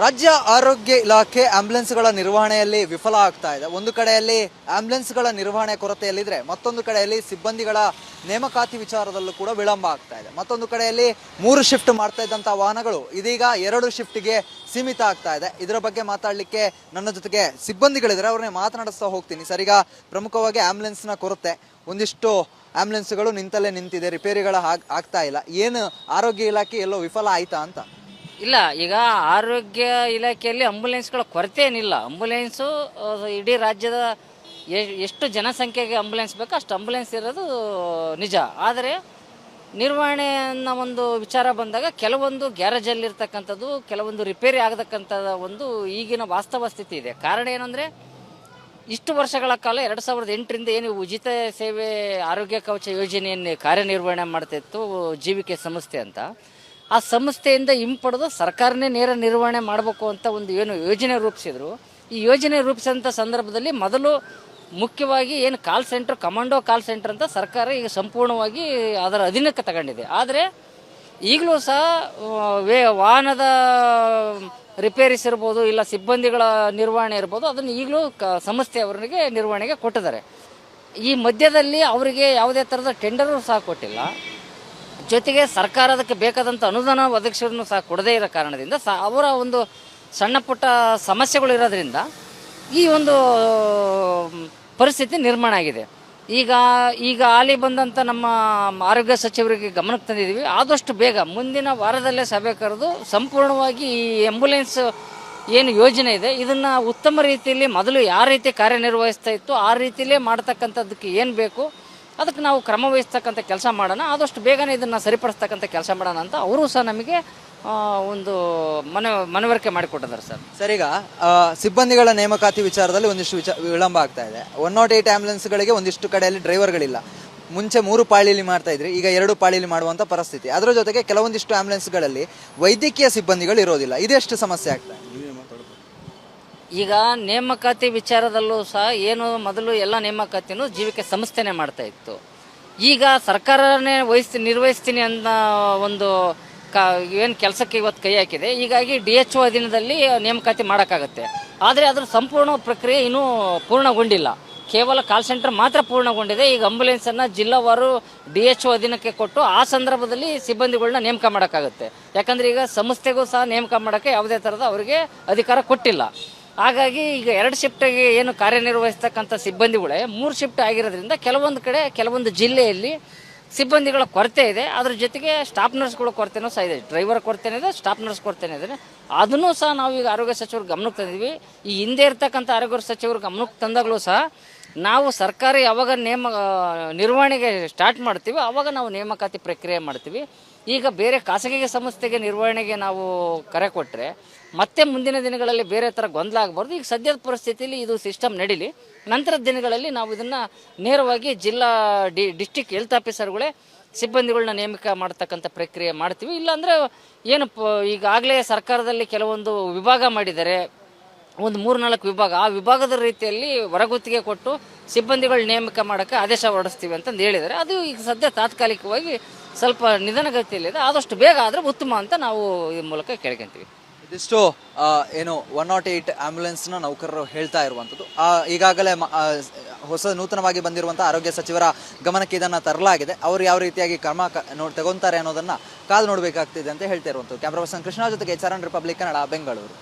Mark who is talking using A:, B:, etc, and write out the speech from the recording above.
A: ರಾಜ್ಯ ಆರೋಗ್ಯ ಇಲಾಖೆ ಆಂಬ್ಯುಲೆನ್ಸ್ಗಳ ನಿರ್ವಹಣೆಯಲ್ಲಿ ವಿಫಲ ಆಗ್ತಾ ಇದೆ. ಒಂದು ಕಡೆಯಲ್ಲಿ ಆಂಬ್ಯುಲೆನ್ಸ್ಗಳ ನಿರ್ವಹಣೆ ಕೊರತೆಯಲ್ಲಿದ್ರೆ, ಮತ್ತೊಂದು ಕಡೆಯಲ್ಲಿ ಸಿಬ್ಬಂದಿಗಳ ನೇಮಕಾತಿ ವಿಚಾರದಲ್ಲೂ ಕೂಡ ವಿಳಂಬ ಆಗ್ತಾ ಇದೆ. ಮತ್ತೊಂದು ಕಡೆಯಲ್ಲಿ 3 ಶಿಫ್ಟ್ ಮಾಡ್ತಾ ಇದ್ದಂಥ ವಾಹನಗಳು ಇದೀಗ 2 ಶಿಫ್ಟ್ಗೆ ಸೀಮಿತ ಆಗ್ತಾ ಇದೆ. ಇದರ ಬಗ್ಗೆ ಮಾತಾಡಲಿಕ್ಕೆ ನನ್ನ ಜೊತೆಗೆ ಸಿಬ್ಬಂದಿಗಳಿದ್ದಾರೆ, ಅವ್ರನ್ನೇ ಮಾತನಾಡಿಸ್ತಾ ಹೋಗ್ತೀನಿ. ಸರ್, ಈಗ ಪ್ರಮುಖವಾಗಿ ಆಂಬ್ಯುಲೆನ್ಸ್ನ ಕೊರತೆ, ಒಂದಿಷ್ಟು ಆಂಬ್ಯುಲೆನ್ಸ್ಗಳು ನಿಂತಲ್ಲೇ ನಿಂತಿದೆ, ರಿಪೇರಿಗಳ ಆಗ್ತಾ ಇಲ್ಲ. ಏನು ಆರೋಗ್ಯ ಇಲಾಖೆ ಎಲ್ಲೋ ವಿಫಲ ಆಯ್ತಾ ಅಂತ?
B: ಇಲ್ಲ, ಈಗ ಆರೋಗ್ಯ ಇಲಾಖೆಯಲ್ಲಿ ಆಂಬುಲೆನ್ಸ್ಗಳ ಕೊರತೆ ಏನಿಲ್ಲ. ಆಂಬುಲೆನ್ಸು ಇಡೀ ರಾಜ್ಯದ ಎಷ್ಟು ಜನಸಂಖ್ಯೆಗೆ ಆಂಬುಲೆನ್ಸ್ ಬೇಕೋ ಅಷ್ಟು ಆಂಬುಲೆನ್ಸ್ ಇರೋದು ನಿಜ. ಆದರೆ ನಿರ್ವಹಣೆ ಅನ್ನೋ ಒಂದು ವಿಚಾರ ಬಂದಾಗ ಕೆಲವೊಂದು ಗ್ಯಾರೇಜಲ್ಲಿರ್ತಕ್ಕಂಥದ್ದು, ಕೆಲವೊಂದು ರಿಪೇರಿ ಆಗತಕ್ಕಂಥ ಒಂದು ಈಗಿನ ವಾಸ್ತವ ಸ್ಥಿತಿ ಇದೆ. ಕಾರಣ ಏನಂದರೆ, ಇಷ್ಟು ವರ್ಷಗಳ ಕಾಲ 2008ರಿಂದ ಏನು ಉಚಿತ ಸೇವೆ ಆರೋಗ್ಯ ಕವಚ ಯೋಜನೆಯನ್ನು ಕಾರ್ಯನಿರ್ವಹಣೆ ಮಾಡ್ತಿತ್ತು ಜೀವಿಕೆ ಸಂಸ್ಥೆ ಅಂತ, ಆ ಸಂಸ್ಥೆಯಿಂದ ಹಿಂಪಡೆದು ಸರ್ಕಾರನೇ ನೇರ ನಿರ್ವಹಣೆ ಮಾಡಬೇಕು ಅಂತ ಒಂದು ಏನು ಯೋಜನೆ ರೂಪಿಸಿದ್ರು. ಈ ಯೋಜನೆ ರೂಪಿಸಿದಂಥ ಸಂದರ್ಭದಲ್ಲಿ ಮೊದಲು ಮುಖ್ಯವಾಗಿ ಏನು call centre, commando call centre ಅಂತ ಸರ್ಕಾರ ಈಗ ಸಂಪೂರ್ಣವಾಗಿ ಅದರ ಅಧೀನಕ್ಕೆ ತಗೊಂಡಿದೆ. ಆದರೆ ಈಗಲೂ ಸಹ ವಾಹನದ ರಿಪೇರಿಸ್ ಇರ್ಬೋದು, ಇಲ್ಲ ಸಿಬ್ಬಂದಿಗಳ ನಿರ್ವಹಣೆ ಇರ್ಬೋದು, ಅದನ್ನು ಈಗಲೂ ಸಂಸ್ಥೆಯವರಿಗೆ ನಿರ್ವಹಣೆಗೆ ಕೊಟ್ಟಿದ್ದಾರೆ. ಈ ಮಧ್ಯದಲ್ಲಿ ಅವರಿಗೆ ಯಾವುದೇ ಥರದ ಟೆಂಡರು ಸಹ ಕೊಟ್ಟಿಲ್ಲ. ಜೊತೆಗೆ ಸರ್ಕಾರ ಅದಕ್ಕೆ ಬೇಕಾದಂಥ ಅನುದಾನ ಒದಗಿಸೋದನ್ನು ಸಹ ಕೊಡದೇ ಇರೋ ಕಾರಣದಿಂದ ಅವರ ಒಂದು ಸಣ್ಣ ಪುಟ್ಟ ಸಮಸ್ಯೆಗಳು ಇರೋದ್ರಿಂದ ಈ ಒಂದು ಪರಿಸ್ಥಿತಿ ನಿರ್ಮಾಣ ಆಗಿದೆ. ಈಗ ಹಾಲಿ ಬಂದಂಥ ನಮ್ಮ ಆರೋಗ್ಯ ಸಚಿವರಿಗೆ ಗಮನಕ್ಕೆ ತಂದಿದ್ದೀವಿ. ಆದಷ್ಟು ಬೇಗ ಮುಂದಿನ ವಾರದಲ್ಲೇ ಸಭೆ ಕರೆದು ಸಂಪೂರ್ಣವಾಗಿ ಈ ಆಂಬುಲೆನ್ಸ್ ಏನು ಯೋಜನೆ ಇದೆ ಇದನ್ನು ಉತ್ತಮ ರೀತಿಯಲ್ಲಿ ಮೊದಲು ಯಾವ ರೀತಿ ಕಾರ್ಯನಿರ್ವಹಿಸ್ತಾ ಇತ್ತು ಆ ರೀತಿಯಲ್ಲೇ ಮಾಡ್ತಕ್ಕಂಥದ್ದಕ್ಕೆ ಏನು ಬೇಕು ಅದಕ್ಕೆ ನಾವು ಕ್ರಮ ವಹಿಸ್ತಕ್ಕಂಥ ಕೆಲಸ ಮಾಡೋಣ, ಆದಷ್ಟು ಬೇಗನೆ ಇದನ್ನು ಸರಿಪಡಿಸ್ತಕ್ಕಂಥ ಕೆಲಸ ಮಾಡೋಣ ಅಂತ ಅವರು ಸಹ ನಮಗೆ ಒಂದು ಮನವರಿಕೆ ಮಾಡಿಕೊಟ್ಟಿದ್ದಾರೆ.
A: ಸರ್, ಈಗ ಸಿಬ್ಬಂದಿಗಳ ನೇಮಕಾತಿ ವಿಚಾರದಲ್ಲಿ ಒಂದಿಷ್ಟು ವಿಳಂಬ ಆಗ್ತಾ ಇದೆ. 108 ಆಂಬ್ಯುಲೆನ್ಸ್ಗಳಿಗೆ ಒಂದಿಷ್ಟು ಕಡೆಯಲ್ಲಿ ಡ್ರೈವರ್ಗಳಿಲ್ಲ. ಮುಂಚೆ 3 ಪಾಳಿಲಿ ಮಾಡ್ತಾ ಇದ್ರಿ, ಈಗ 2 ಪಾಳಿಲಿ ಮಾಡುವಂಥ ಪರಿಸ್ಥಿತಿ. ಅದರ ಜೊತೆಗೆ ಕೆಲವೊಂದಿಷ್ಟು ಆಂಬ್ಯುಲೆನ್ಸ್ಗಳಲ್ಲಿ ವೈದ್ಯಕೀಯ ಸಿಬ್ಬಂದಿಗಳು ಇರೋದಿಲ್ಲ. ಇದೆಷ್ಟು ಸಮಸ್ಯೆ ಆಗ್ತಾ ಇದೆ?
B: ಈಗ ನೇಮಕಾತಿ ವಿಚಾರದಲ್ಲೂ ಸಹ ಏನು ಮೊದಲು ಎಲ್ಲ ನೇಮಕಾತಿನೂ ಜೀವಿಕೆ ಸಂಸ್ಥೆನೇ ಮಾಡ್ತಾ ಇತ್ತು. ಈಗ ಸರ್ಕಾರನೇ ನಿರ್ವಹಿಸ್ತೀನಿ ಅನ್ನೋ ಒಂದು ಏನು ಕೆಲಸಕ್ಕೆ ಇವತ್ತು ಕೈ ಹಾಕಿದೆ. ಹೀಗಾಗಿ DHO ಅಧೀನದಲ್ಲಿ ನೇಮಕಾತಿ ಮಾಡೋಕ್ಕಾಗತ್ತೆ. ಆದರೆ ಅದರ ಸಂಪೂರ್ಣ ಪ್ರಕ್ರಿಯೆ ಇನ್ನೂ ಪೂರ್ಣಗೊಂಡಿಲ್ಲ. ಕೇವಲ ಕಾಲ್ ಸೆಂಟರ್ ಮಾತ್ರ ಪೂರ್ಣಗೊಂಡಿದೆ. ಈಗ ಆಂಬುಲೆನ್ಸನ್ನು ಜಿಲ್ಲಾವಾರು DHO ಅಧೀನಕ್ಕೆ ಕೊಟ್ಟು ಆ ಸಂದರ್ಭದಲ್ಲಿ ಸಿಬ್ಬಂದಿಗಳನ್ನ ನೇಮಕ ಮಾಡೋಕ್ಕಾಗುತ್ತೆ. ಯಾಕಂದರೆ ಈಗ ಸಂಸ್ಥೆಗೂ ಸಹ ನೇಮಕ ಮಾಡೋಕ್ಕೆ ಯಾವುದೇ ಥರದ ಅವರಿಗೆ ಅಧಿಕಾರ ಕೊಟ್ಟಿಲ್ಲ. ಹಾಗಾಗಿ ಈಗ 2 ಶಿಫ್ಟಿಗೆ ಏನು ಕಾರ್ಯನಿರ್ವಹಿಸ್ತಕ್ಕಂಥ ಸಿಬ್ಬಂದಿಗಳೇ 3 ಶಿಫ್ಟ್ ಆಗಿರೋದ್ರಿಂದ ಕೆಲವೊಂದು ಕಡೆ ಕೆಲವೊಂದು ಜಿಲ್ಲೆಯಲ್ಲಿ ಸಿಬ್ಬಂದಿಗಳ ಕೊರತೆ ಇದೆ. ಅದ್ರ ಜೊತೆಗೆ ಸ್ಟಾಫ್ ನರ್ಸ್ಗಳ ಕೊರತೆನೂ ಸಹ ಇದೆ. ಡ್ರೈವರ್ ಕೊರತೆನೇ ಇದೆ, ಸ್ಟಾಫ್ ನರ್ಸ್ ಕೊರತೆನೇ ಇದೆ. ಅದನ್ನು ಸಹ ನಾವು ಈಗ ಆರೋಗ್ಯ ಸಚಿವರು ಗಮನಕ್ಕೆ ತಂದಿದ್ವಿ. ಈ ಹಿಂದೆ ಇರ್ತಕ್ಕಂಥ ಆರೋಗ್ಯ ಸಚಿವರು ಗಮನಕ್ಕೆ ತಂದಾಗಲೂ ಸಹ ನಾವು ಸರ್ಕಾರ ಯಾವಾಗ ನಿರ್ವಹಣೆಗೆ ಸ್ಟಾರ್ಟ್ ಮಾಡ್ತೀವಿ ಆವಾಗ ನಾವು ನೇಮಕಾತಿ ಪ್ರಕ್ರಿಯೆ ಮಾಡ್ತೀವಿ. ಈಗ ಬೇರೆ ಖಾಸಗಿ ಸಂಸ್ಥೆಗೆ ನಿರ್ವಹಣೆಗೆ ನಾವು ಕರೆ ಕೊಟ್ಟರೆ ಮತ್ತೆ ಮುಂದಿನ ದಿನಗಳಲ್ಲಿ ಬೇರೆ ಥರ ಗೊಂದಲ ಆಗಬಾರ್ದು. ಈಗ ಸದ್ಯದ ಪರಿಸ್ಥಿತಿಯಲ್ಲಿ ಇದು ಸಿಸ್ಟಮ್ ನಡೀಲಿ. ನಂತರದ ದಿನಗಳಲ್ಲಿ ನಾವು ಇದನ್ನು ನೇರವಾಗಿ ಜಿಲ್ಲಾ ಡಿಸ್ಟಿಕ್ ಹೆಲ್ತ್ ಆಫೀಸರ್ಗಳೇ ಸಿಬ್ಬಂದಿಗಳನ್ನ ನೇಮಕ ಮಾಡ್ತಕ್ಕಂಥ ಪ್ರಕ್ರಿಯೆ ಮಾಡ್ತೀವಿ. ಇಲ್ಲಾಂದರೆ ಏನು ಈಗಾಗಲೇ ಸರ್ಕಾರದಲ್ಲಿ ಕೆಲವೊಂದು ವಿಭಾಗ ಮಾಡಿದ್ದಾರೆ, ಒಂದು 3-4 ವಿಭಾಗ, ಆ ವಿಭಾಗದ ರೀತಿಯಲ್ಲಿ ಹೊರಗುತ್ತಿಗೆ ಕೊಟ್ಟು ಸಿಬ್ಬಂದಿಗಳ ನೇಮಕ ಮಾಡೋಕ್ಕೆ ಆದೇಶ ಹೊರಡಿಸ್ತೀವಿ ಅಂತಂದು ಹೇಳಿದ್ದಾರೆ. ಅದು ಈಗ ಸದ್ಯ ತಾತ್ಕಾಲಿಕವಾಗಿ ಸ್ವಲ್ಪ ನಿಧಾನಗತಿಯಲ್ಲಿದೆ. ಆದಷ್ಟು ಬೇಗ ಆದರೆ ಉತ್ತಮ ಅಂತ ನಾವು ಈ ಮೂಲಕ ಕೇಳ್ಕೊಂತೀವಿ.
A: ಇದಿಷ್ಟು ಏನು 108 ಆಂಬ್ಯುಲೆನ್ಸ್ನ ನೌಕರರು ಹೇಳ್ತಾ ಇರುವಂಥದ್ದು. ಈಗಾಗಲೇ ನೂತನವಾಗಿ ಬಂದಿರುವಂಥ ಆರೋಗ್ಯ ಸಚಿವರ ಗಮನಕ್ಕೆ ಇದನ್ನು ತರಲಾಗಿದೆ. ಅವರು ಯಾವ ರೀತಿಯಾಗಿ ಕ್ರಮ ತಗೊಂತಾರೆ ಅನ್ನೋದನ್ನು ಕಾದು ನೋಡಬೇಕಾಗ್ತಿದೆ ಅಂತ ಹೇಳ್ತಾ ಇರುವಂಥದ್ದು. ಕ್ಯಾಮ್ರಾ ಪರ್ಸನ್ ಕೃಷ್ಣ ಜೊತೆಗೆ ಚರಣ್, ರಿಪಬ್ಲಿಕ್ ಕನ್ನಡ, ಬೆಂಗಳೂರು.